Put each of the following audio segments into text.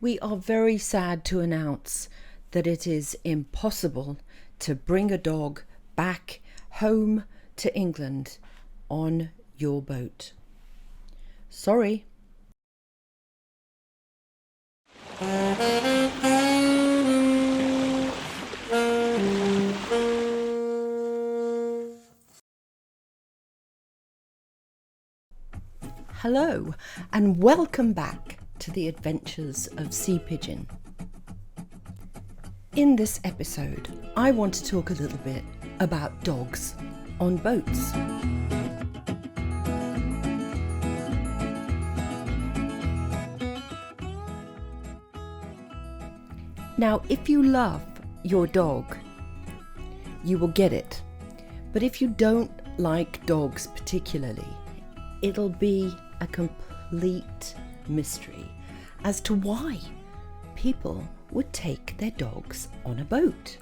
We are very sad to announce that it is impossible to bring a dog back home to England on your boat. Sorry. Hello and welcome back to the adventures of Sea Pigeon. In this episode, I want to talk a little bit about dogs on boats. Now, if you love your dog, you will get it. But if you don't like dogs particularly, it'll be a complete mystery as to why people would take their dogs on a boat.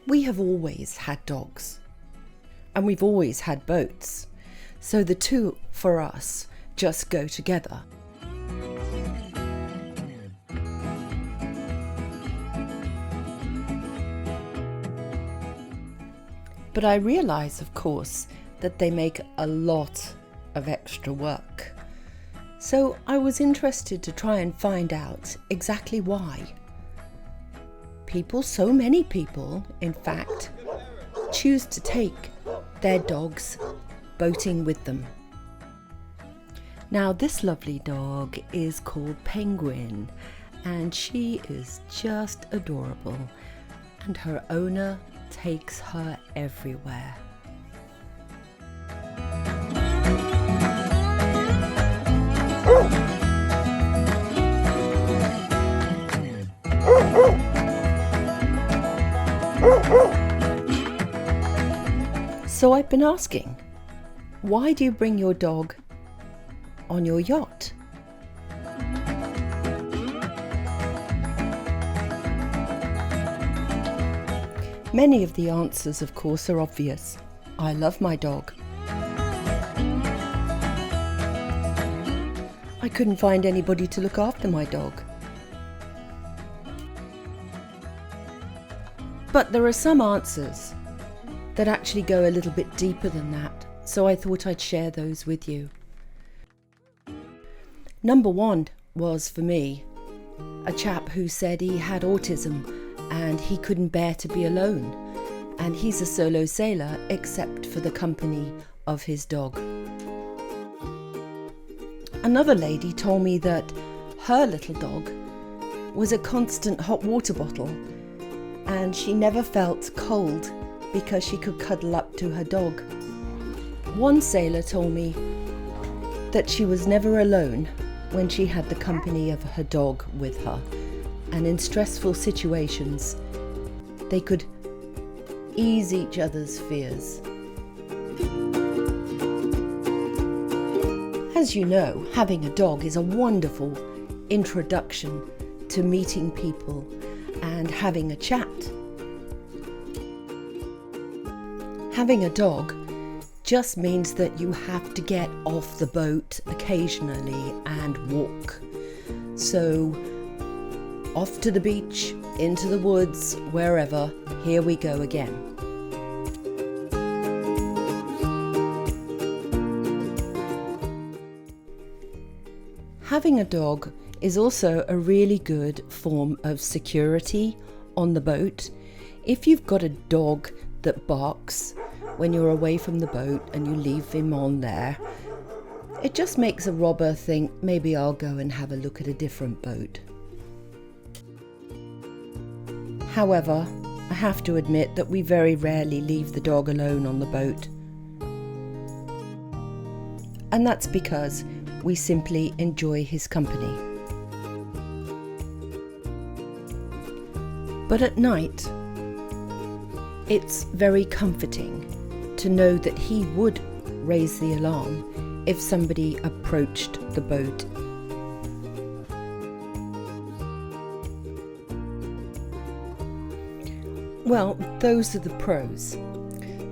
We have always had dogs, and we've always had boats, so the two for us just go together. But I realise, of course, that they make a lot of extra work. So I was interested to try and find out exactly why. So many people, in fact, choose to take their dogs boating with them. Now, this lovely dog is called Penguin, and she is just adorable, and her owner takes her everywhere. So I've been asking, why do you bring your dog on your yacht? Many of the answers, of course, are obvious. I love my dog. I couldn't find anybody to look after my dog. But there are some answers that actually go a little bit deeper than that, so I thought I'd share those with you. Number one was, for me, a chap who said he had autism and he couldn't bear to be alone, and he's a solo sailor except for the company of his dog. Another lady told me that her little dog was a constant hot water bottle, and she never felt cold because she could cuddle up to her dog. One sailor told me that she was never alone when she had the company of her dog with her, and in stressful situations they could ease each other's fears. As you know, having a dog is a wonderful introduction to meeting people and having a chat. Having a dog just means that you have to get off the boat occasionally and walk. So off to the beach, into the woods, wherever, here we go again. Having a dog is also a really good form of security on the boat. If you've got a dog that barks when you're away from the boat and you leave him on there, it just makes a robber think, maybe I'll go and have a look at a different boat. However, I have to admit that we very rarely leave the dog alone on the boat. And that's because we simply enjoy his company. But at night, it's very comforting to know that he would raise the alarm if somebody approached the boat. Well, those are the pros.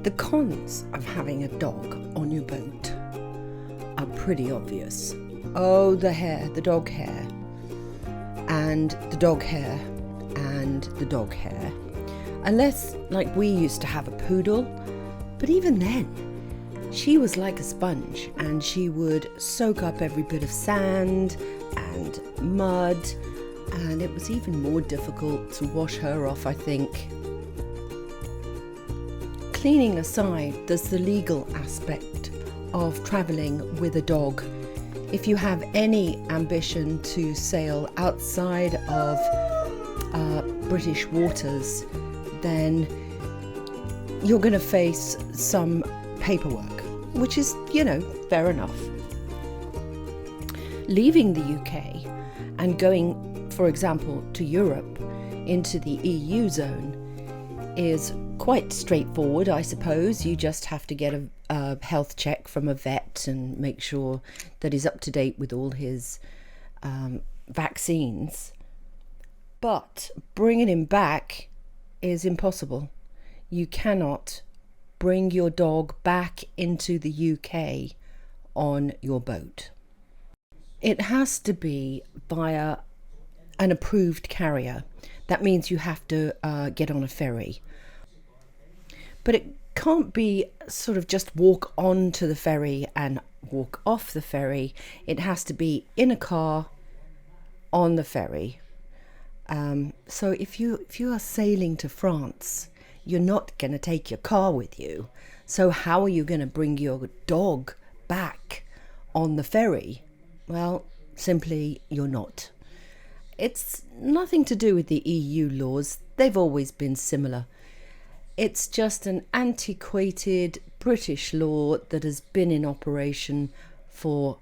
The cons of having a dog on your boat are pretty obvious. Oh, the hair, the dog hair, and the dog hair, and the dog hair. Unless, like we used to have a poodle, but even then, she was like a sponge and she would soak up every bit of sand and mud, and it was even more difficult to wash her off, I think. Cleaning aside, there's the legal aspect of travelling with a dog. If you have any ambition to sail outside of British waters, then you're going to face some paperwork, which is, fair enough. Leaving the UK and going, for example, to Europe, into the EU zone, is quite straightforward, I suppose. You just have to get a health check from a vet and make sure that he's up to date with all his vaccines. But bringing him back is impossible. You cannot bring your dog back into the UK on your boat. It has to be via an approved carrier. That means you have to get on a ferry. But it can't be sort of just walk onto the ferry and walk off the ferry. It has to be in a car on the ferry. So if you are sailing to France, you're not going to take your car with you. So how are you going to bring your dog back on the ferry? Well, simply you're not. It's nothing to do with the EU laws. They've always been similar. It's just an antiquated British law that has been in operation for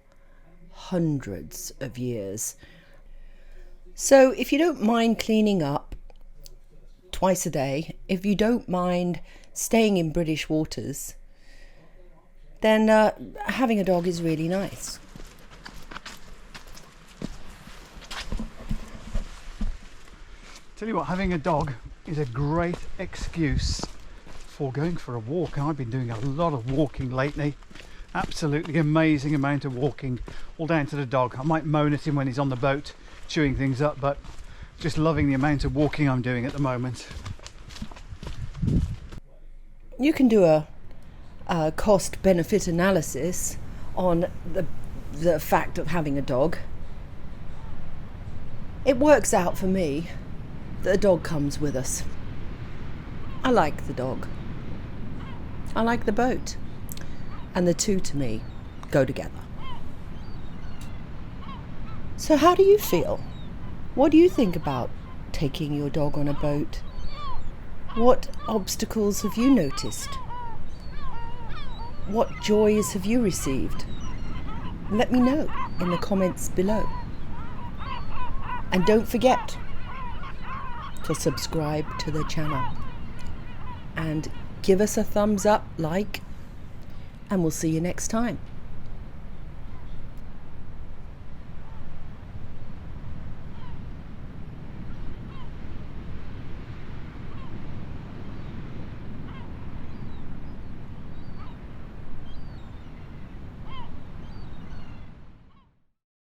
hundreds of years. So if you don't mind cleaning up twice a day, if you don't mind staying in British waters, then having a dog is really nice. Tell you what, having a dog is a great excuse for going for a walk, and I've been doing a lot of walking lately. Absolutely amazing amount of walking, all down to the dog. I might moan at him when he's on the boat chewing things up, but just loving the amount of walking I'm doing at the moment. You can do a cost-benefit analysis on the fact of having a dog. It works out for me. The dog comes with us. I like the dog. I like the boat. And the two to me go together. So how do you feel? What do you think about taking your dog on a boat? What obstacles have you noticed? What joys have you received? Let me know in the comments below. And don't forget to subscribe to the channel and give us a thumbs up, and we'll see you next time.